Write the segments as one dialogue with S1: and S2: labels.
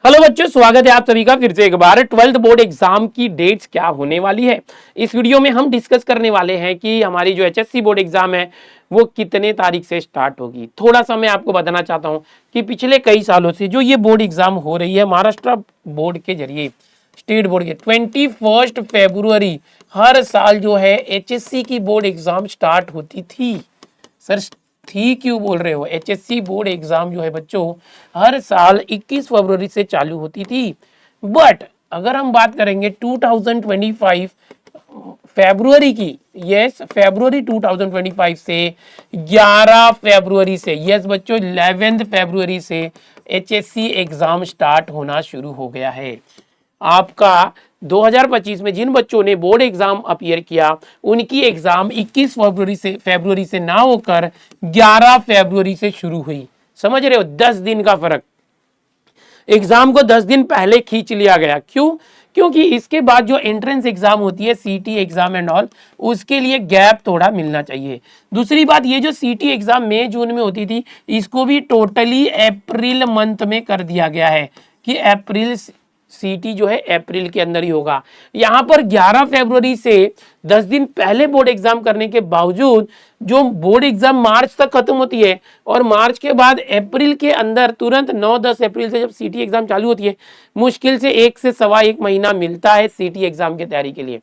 S1: Hello बच्चों, स्वागत है आप सभी का फिर से एक बार। 12th बोर्ड एग्जाम की डेट्स क्या होने वाली है, इस वीडियो में हम डिस्कस करने वाले हैं कि हमारी जो एचएससी बोर्ड एग्जाम है वो कितने तारीख से स्टार्ट होगी। थोड़ा सा मैं आपको बताना चाहता हूं कि पिछले कई सालों से जो ये बोर्ड एग्जाम हो रही है महाराष्ट्र बोर्ड के जरिए, स्टेट बोर्ड के 21 फरवरी हर साल जो है एचएससी की बोर्ड एग्जाम स्टार्ट होती थी। सर थी क्यों बोल रहे हो? एचएससी बोर्ड एग्जाम जो है बच्चों हर साल 21 फरवरी से चालू होती थी। बट अगर हम बात करेंगे 2025 फरवरी की, यस फरवरी 2025 से 11 फरवरी से, यस बच्चों 11 फरवरी से एचएससी एग्जाम स्टार्ट होना शुरू हो गया है। आपका 2025 में जिन बच्चों ने बोर्ड एग्जाम अपीयर किया उनकी एग्जाम 21 फरवरी से ना होकर 11 फरवरी से शुरू हुई। समझ रहे हो? 10 दिन का फर्क। एग्जाम को 10 दिन पहले खींच लिया गया। क्यों? क्योंकि इसके बाद जो एंट्रेंस एग्जाम होती है सीटी एग्जाम एंड ऑल, उसके लिए गैप थोड़ा मिलना चाहिए। दूसरी बात, ये जो सीटी एग्जाम मई जून में होती थी इसको भी टोटली अप्रैल मंथ में कर दिया गया है कि अप्रैल सीटी जो है अप्रैल के अंदर ही होगा। यहां पर 11 फरवरी से 10 दिन पहले बोर्ड एग्जाम करने के बावजूद जो बोर्ड एग्जाम मार्च तक खत्म होती है और मार्च के बाद अप्रैल के अंदर तुरंत 9-10 अप्रैल से जब सीटी एग्जाम चालू होती है, मुश्किल से 1 से सवा 1 महीना मिलता है सीटी एग्जाम की तैयारी के लिए।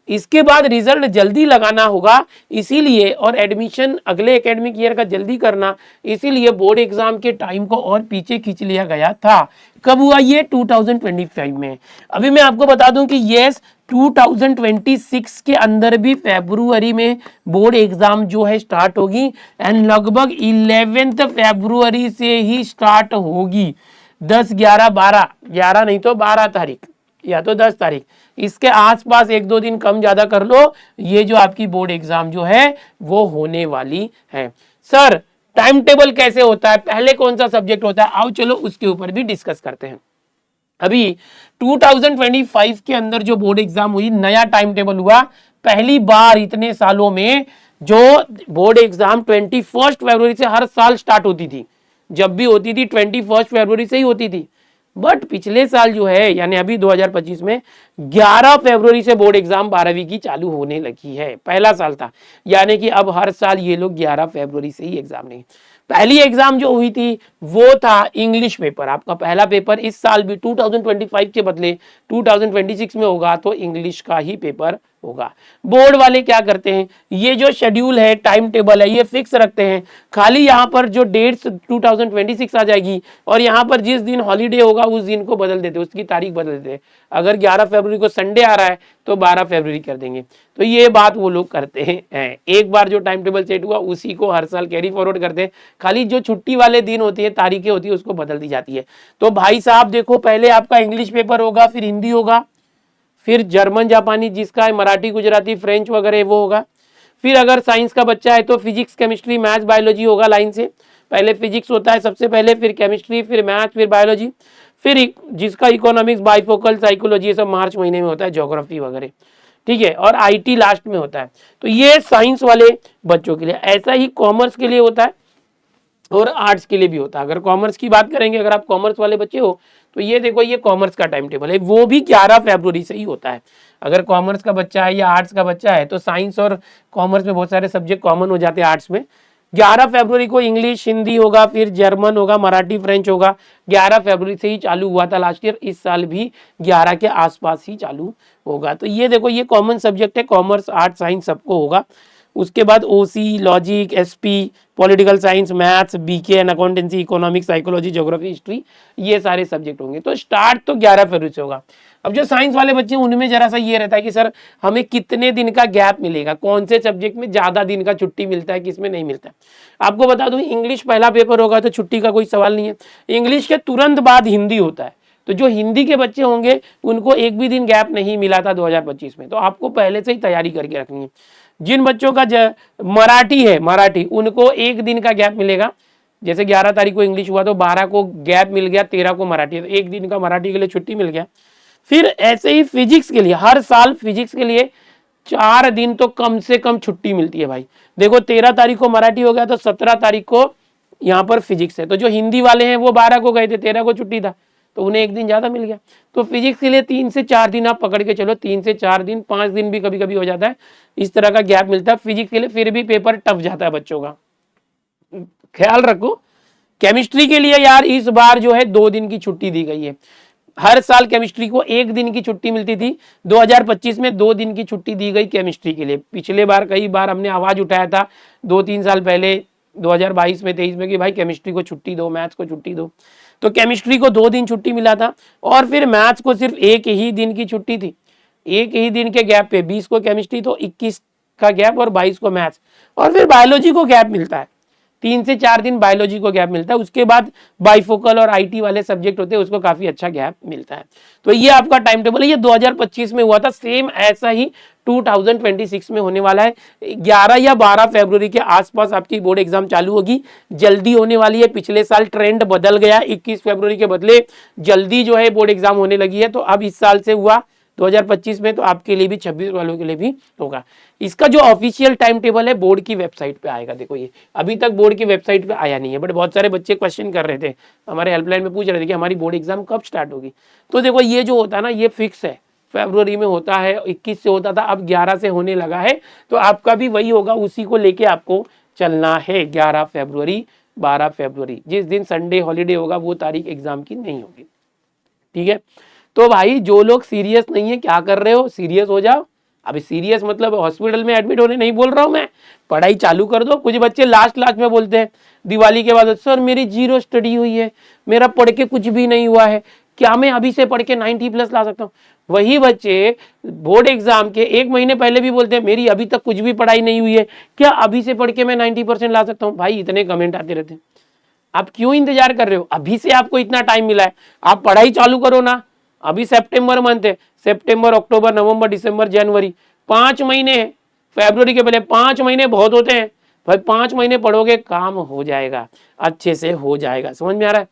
S1: इसके बाद रिजल्ट जल्दी लगाना होगा इसीलिए, और एडमिशन अगले एकेडमिक ईयर का जल्दी करना, इसीलिए बोर्ड एग्जाम के टाइम को और पीछे खींच लिया गया था। कब हुआ ये? 2025 में। अभी मैं आपको बता दूं कि यस 2026 के अंदर भी फरवरी में बोर्ड एग्जाम जो है स्टार्ट होगी एंड लगभग 11 फरवरी से ही स्टार्ट होगी। 10, 11, 12, 11 नहीं तो 12 तारीख या तो 10 तारीख, इसके आसपास 1-2 दिन कम ज्यादा कर लो, ये जो आपकी बोर्ड एग्जाम जो है वो होने वाली है। सर टाइम टेबल कैसे होता है, पहले कौन सा सब्जेक्ट होता है, आओ चलो उसके ऊपर भी डिस्कस करते हैं। अभी 2025 के अंदर जो बोर्ड एग्जाम हुई, नया टाइम टेबल हुआ। पहली बार इतने सालों में जो बोर्ड एग्जाम 21 फरवरी से हर साल स्टार्ट होती थी, जब भी होती थी 21 फरवरी से ही होती थी। बट पिछले साल जो है यानी अभी 2025 में 11 फरवरी से बोर्ड एग्जाम 12वीं की चालू होने लगी है। पहला साल था, यानी कि अब हर साल ये लोग 11 फरवरी से ही एग्जाम नहीं। पहली एग्जाम जो हुई थी वो था इंग्लिश पेपर। आपका पहला पेपर इस साल भी 2025 के बदले 2026 में होगा तो इंग्लिश का ही पेपर होगा। बोर्ड वाले क्या करते हैं, ये जो शेड्यूल है, टाइम टेबल है, ये फिक्स रखते हैं। खाली यहाँ पर जो डेट्स 2026 आ जाएगी और यहाँ पर जिस दिन हॉलीडे होगा उस दिन को बदल देते, उसकी तारीख बदल देते। अगर 11 फरवरी को संडे आ रहा है तो 12 फरवरी कर देंगे। तो ये बात वो लोग करते हैं। एक बार जो टाइम टेबल सेट हुआ उसी को हर साल कैरी फॉरवर्ड करते हैं। खाली जो छुट्टी वाले दिन होती है, तारीखें होती है, उसको बदल दी जाती है। तो भाई साहब देखो, पहले आपका इंग्लिश पेपर होगा, फिर हिंदी होगा, फिर जर्मन जापानी जिसका है, मराठी गुजराती फ्रेंच वगैरह वो होगा। फिर अगर साइंस का बच्चा है तो फिजिक्स केमिस्ट्री मैथ्स बायोलॉजी होगा लाइन से। पहले फिजिक्स होता है सबसे पहले, फिर केमिस्ट्री, फिर मैथ, फिर बायोलॉजी, फिर जिसका इकोनॉमिक्स बाइफोकल साइकोलॉजी ये सब मार्च महीने में होता है, ज्योग्राफी वगैरह, ठीक है, और आईटी लास्ट में होता है। तो ये साइंस वाले बच्चों के लिए। ऐसा ही कॉमर्स के लिए होता है और आर्ट्स के लिए भी होता है। अगर कॉमर्स की बात करेंगे, अगर आप कॉमर्स वाले बच्चे हो तो ये देखो, ये कॉमर्स का टाइम टेबल है, वो भी 11 फरवरी से ही होता है। अगर कॉमर्स का बच्चा है या आर्ट्स का बच्चा है तो साइंस और कॉमर्स में बहुत सारे सब्जेक्ट कॉमन हो जाते हैं आर्ट्स में। 11 फरवरी को इंग्लिश हिंदी होगा, फिर जर्मन होगा, मराठी फ्रेंच होगा। 11 फरवरी से ही चालू हुआ था लास्ट ईयर, इस साल भी 11 के आसपास ही चालू होगा। तो ये देखो, ये कॉमन सब्जेक्ट है, कॉमर्स आर्ट साइंस सबको होगा। उसके बाद OC, logic, SP, political science, maths, BK and accountancy, economics, psychology, geography, history, ये सारे सब्जेक्ट होंगे। तो स्टार्ट तो 11 फरवरी से होगा। अब जो साइंस वाले बच्चे हैं उनमें जरा सा ये रहता है कि सर हमें कितने दिन का गैप मिलेगा, कौन से सब्जेक्ट में ज्यादा दिन का छुट्टी मिलता है, किसमें नहीं मिलता है। आपको बता दूं, इंग्लिश पहला पेपर होगा तो छुट्टी का कोई सवाल नहीं है। इंग्लिश के तुरंत बाद हिंदी होता है, तो जो हिंदी के बच्चे होंगे उनको एक भी दिन गैप नहीं मिला था 2025 में, तो आपको पहले से ही तैयारी करके रखनी है। जिन बच्चों का मराठी है, मराठी, उनको एक दिन का गैप मिलेगा। जैसे 11 तारीख को इंग्लिश हुआ तो 12 को गैप मिल गया, 13 को मराठी है, तो एक दिन का मराठी के लिए छुट्टी मिल गया। फिर ऐसे ही फिजिक्स के लिए, हर साल फिजिक्स के लिए 4 दिन तो कम से कम छुट्टी मिलती है भाई। देखो 13 तारीख को मराठी हो गया तो 17 तारीख को यहाँ पर फिजिक्स है। तो जो हिंदी वाले हैं वो 12 को गए थे, 13 को छुट्टी था, तो उन्हें एक दिन ज़्यादा मिल गया। तो फिजिक्स के लिए 3 से 4 दिन आप पकड़ के चलो, 3 से 4 दिन, 5 दिन भी कभी कभी हो जाता है, इस तरह का गैप मिलता है फिजिक्स के लिए। फिर भी पेपर टफ जाता है बच्चों का, ख्याल रखो। केमिस्ट्री के लिए यार इस बार जो है 2 दिन की छुट्टी दी गई है। हर साल केमिस्ट्री को 1 दिन की छुट्टी मिलती थी, 2025 में 2 दिन की छुट्टी दी गई केमिस्ट्री के लिए। पिछले बार कई बार हमने आवाज उठाया था 2-3 साल पहले 2022 में 23 में कि भाई केमिस्ट्री को छुट्टी दो, मैथ्स को छुट्टी दो। तो केमिस्ट्री को 2 दिन छुट्टी मिला था और फिर मैथ्स को सिर्फ 1 ही दिन की छुट्टी थी। 1 ही दिन के गैप पे 20 को केमिस्ट्री तो 21 का गैप और 22 को मैथ्स। और फिर बायोलॉजी को गैप मिलता है, 3 से 4 दिन बायोलॉजी को गैप मिलता है। उसके बाद बाइफोकल और आईटी वाले सब्जेक्ट होते हैं, उसको काफी अच्छा गैप मिलता है। तो ये आपका टाइम टेबल है, ये 2025 में हुआ था, सेम ऐसा ही 2026 में होने वाला है। 11 या 12 फरवरी के आसपास आपकी बोर्ड एग्जाम चालू होगी, जल्दी होने वाली है। पिछले साल ट्रेंड बदल गया, 21 फरवरी के बदले जल्दी जो है बोर्ड एग्जाम होने लगी है। तो अब इस साल से हुआ 2025 में, तो आपके लिए भी 26 वालों के लिए भी होगा। इसका जो ऑफिशियल टाइम टेबल है बोर्ड की वेबसाइट पे आएगा। देखो ये अभी तक बोर्ड की वेबसाइट पे आया नहीं है, बट बहुत सारे बच्चे क्वेश्चन कर रहे थे, हमारे हेल्पलाइन में पूछ रहे थे कि हमारी बोर्ड एग्जाम कब स्टार्ट होगी। तो देखो ये जो होता है ना, ये फिक्स है, फरवरी में होता है, 21 से होता था, अब 11 से होने लगा है। तो आपका भी वही होगा, उसी को लेके आपको चलना है। 11 फरवरी, 12 फरवरी, जिस दिन संडे हॉलीडे होगा वो तारीख एग्जाम की नहीं होगी, ठीक है। तो भाई जो लोग सीरियस नहीं है, क्या कर रहे हो, सीरियस हो जाओ। अभी सीरियस मतलब हॉस्पिटल में एडमिट होने नहीं बोल रहा हूं मैं, पढ़ाई चालू कर दो। कुछ बच्चे लास्ट में बोलते हैं दिवाली के बाद, सर मेरी 0 स्टडी हुई है, मेरा पढ़ के कुछ भी नहीं हुआ है, क्या मैं अभी से पढ़ के 90+ ला सकता हूँ। वही बच्चे बोर्ड एग्जाम के 1 महीने पहले भी बोलते हैं मेरी अभी तक कुछ भी पढ़ाई नहीं हुई है, क्या अभी से पढ़ के मैं 90% ला सकता हूँ। भाई इतने कमेंट आते रहते हैं, आप क्यों इंतजार कर रहे हो, अभी से आपको इतना टाइम मिला है, आप पढ़ाई चालू करो ना। अभी सितंबर मंथ है, सितंबर, अक्टूबर, नवंबर, दिसंबर, जनवरी, 5 महीने हैं। फरवरी के पहले 5 महीने बहुत होते हैं भाई, 5 महीने पढ़ोगे काम हो जाएगा, अच्छे से हो जाएगा। समझ में आ रहा है।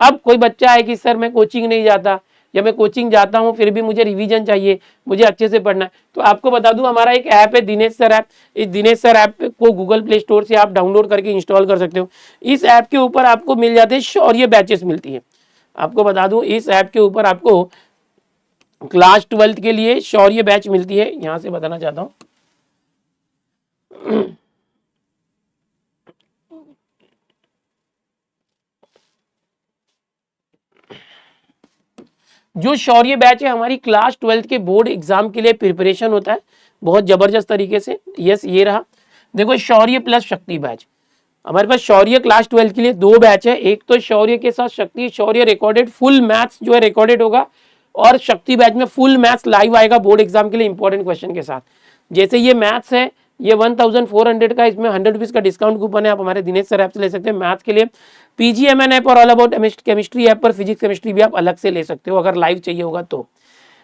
S1: अब कोई बच्चा है कि सर मैं कोचिंग नहीं जाता, या मैं कोचिंग जाता हूं फिर भी मुझे रिवीजन चाहिए, मुझे अच्छे से पढ़ना है, तो आपको बता दूं हमारा एक ऐप है दिनेश सर ऐप। इस दिनेश सर ऐप को गूगल प्ले स्टोर से आप डाउनलोड करके इंस्टॉल कर सकते हो। इस ऐप के ऊपर आपको मिल जाते हैं शौर्य बैचेस मिलती है। आपको बता दूं इस ऐप के ऊपर आपको क्लास 12th के लिए शौर्य बैच मिलती है। यहां से बताना चाहता हूं, जो शौर्य बैच है हमारी क्लास 12th के बोर्ड एग्जाम के लिए प्रिपरेशन होता है बहुत जबरदस्त तरीके से। यस ये रहा, देखो शौर्य प्लस शक्ति बैच। हमारे पास शौर्य क्लास 12 के लिए 2 बैच है, एक तो शौर्य के साथ शक्ति, शौर्य रिकॉर्डेड फुल मैथ्स जो है रिकॉर्डेड होगा, और शक्ति बैच में फुल मैथ्स लाइव आएगा बोर्ड एग्जाम के लिए इंपॉर्टेंट क्वेश्चन के साथ। जैसे ये मैथ्स है, ये 1400 का, इसमें 100 रुपीज का डिस्काउंट कूपन है, आप हमारे दिनेश सर ऐप से ले सकते हैं मैथ्स के लिए। पीजीएमएन ऐप और ऑल अबाउट केमिस्ट्री ऐप पर फिजिक्स केमिस्ट्री भी आप अलग से ले सकते हो अगर लाइव चाहिए होगा तो।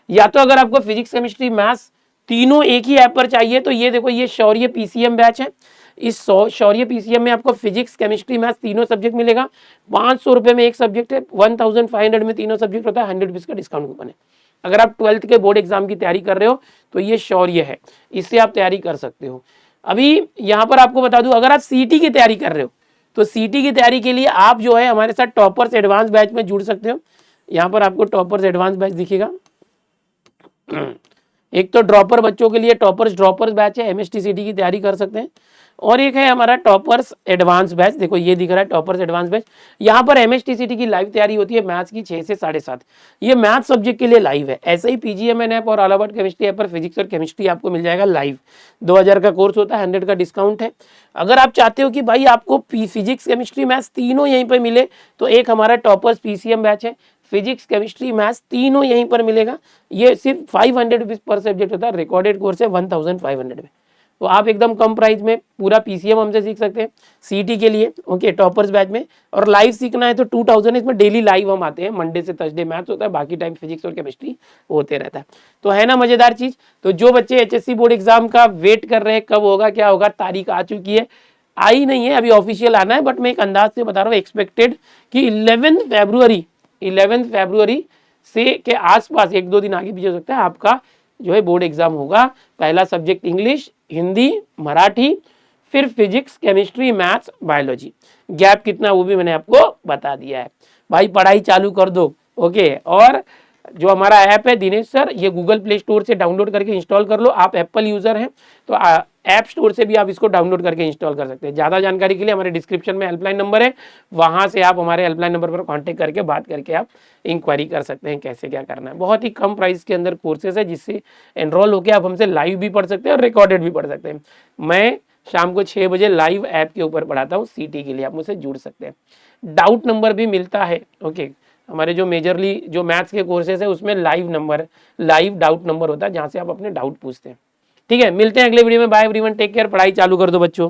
S1: या तो अगर आपको फिजिक्स केमिस्ट्री मैथ्स तीनों एक ही ऐप पर चाहिए तो ये देखो ये शौर्य पीसीएम बैच है। इस शौर्य पीसीएम में आपको फिजिक्स केमिस्ट्री मैथ्स तीनों सब्जेक्ट मिलेगा। 500 रुपए में एक सब्जेक्ट है, 1500 में तीनों सब्जेक्ट होता है, 100 रुपीज का डिस्काउंट कूपन है। अगर आप 12th के बोर्ड एग्जाम की तैयारी कर रहे हो तो ये शौर्य है, इससे आप तैयारी कर सकते हो। अभी यहाँ पर आपको बता दूं अगर आप सीटी की तैयारी कर रहे हो तो सीटी की तैयारी के लिए आप जो है हमारे साथ टॉपर्स एडवांस बैच में जुड़ सकते हो। यहाँ पर आपको टॉपर्स एडवांस बैच दिखेगा। एक तो ड्रॉपर बच्चों के लिए टॉपर्स ड्रॉपर्स बैच है, एमएसटीसीटी की तैयारी कर सकते हैं, और एक है हमारा टॉपर्स एडवांस बैच। देखो ये दिख रहा है टॉपर्स एडवांस बैच। यहाँ पर एमएसटीसीटी की लाइव तैयारी होती है मैथ्स की 6 से 7:30, ये मैथ्स सब्जेक्ट के लिए लाइव है। ऐसे ही पीजीएमएन ऐप और ऑल अबाउट केमिस्ट्री ऐप पर फिजिक्स और केमिस्ट्री आपको मिल जाएगा लाइव। 2000 का कोर्स होता है, 100 का डिस्काउंट है। अगर आप चाहते हो कि भाई आपको फिजिक्स केमिस्ट्री मैथ्स तीनों यहीं पर मिले तो एक हमारा टॉपर्स पीसीएम बैच है, फिजिक्स केमिस्ट्री मैथ्स तीनों यहीं पर मिलेगा। ये सिर्फ 500 रुपीज पर सब्जेक्ट होता है, रिकॉर्डेड कोर्स है 1500 में। तो आप एकदम कम प्राइस में पूरा पीसीएम हमसे सीख सकते हैं सीटी के लिए, ओके टॉपर्स बैच में। और लाइव सीखना है तो 2000, इसमें डेली लाइव हम आते हैं, मंडे से थर्सडे मैथ्स होता है, बाकी टाइम फिजिक्स और केमिस्ट्री होते रहता है। तो है ना मजेदार चीज। तो जो बच्चे एचएससी बोर्ड एग्जाम का वेट कर रहे हैं कब होगा क्या होगा, तारीख आ चुकी है, आई नहीं है अभी ऑफिशियल आना है, बट मैं एक अंदाज से बता रहा हूँ एक्सपेक्टेड कि 11 फरवरी से के आसपास 1-2 दिन आगे पीछे हो सकता है आपका जो है बोर्ड एग्जाम होगा। पहला सब्जेक्ट इंग्लिश, हिंदी, मराठी, फिर physics, chemistry, maths, biology. Gap कितना वो भी मैंने आपको बता दिया है। भाई पढ़ाई चालू कर दो, ओके। और जो हमारा ऐप है दिनेश सर, ये गूगल प्ले स्टोर से डाउनलोड करके इंस्टॉल कर लो। आप एप्पल यूजर हैं तो ऐप स्टोर से भी आप इसको डाउनलोड करके इंस्टॉल कर सकते हैं। ज़्यादा जानकारी के लिए हमारे डिस्क्रिप्शन में हेल्पलाइन नंबर है, वहाँ से आप हमारे हेल्पलाइन नंबर पर कॉन्टेक्ट करके बात करके आप इंक्वायरी कर सकते हैं कैसे क्या करना है। बहुत ही कम प्राइस के अंदर कोर्सेज है, जिससे एनरोल होकर आप हमसे लाइव भी पढ़ सकते हैं और रिकॉर्डेड भी पढ़ सकते हैं। मैं शाम को 6 बजे लाइव ऐप के ऊपर पढ़ाता हूँ सीटी के लिए, आप मुझसे जुड़ सकते हैं। डाउट नंबर भी मिलता है। ओके, हमारे जो मेजरली जो मैथ्स के कोर्सेज है उसमें लाइव डाउट नंबर होता है, जहाँ से आप अपने डाउट पूछते हैं। ठीक है, मिलते हैं अगले वीडियो में। बाय एवरीवन, टेक केयर, पढ़ाई चालू कर दो बच्चों।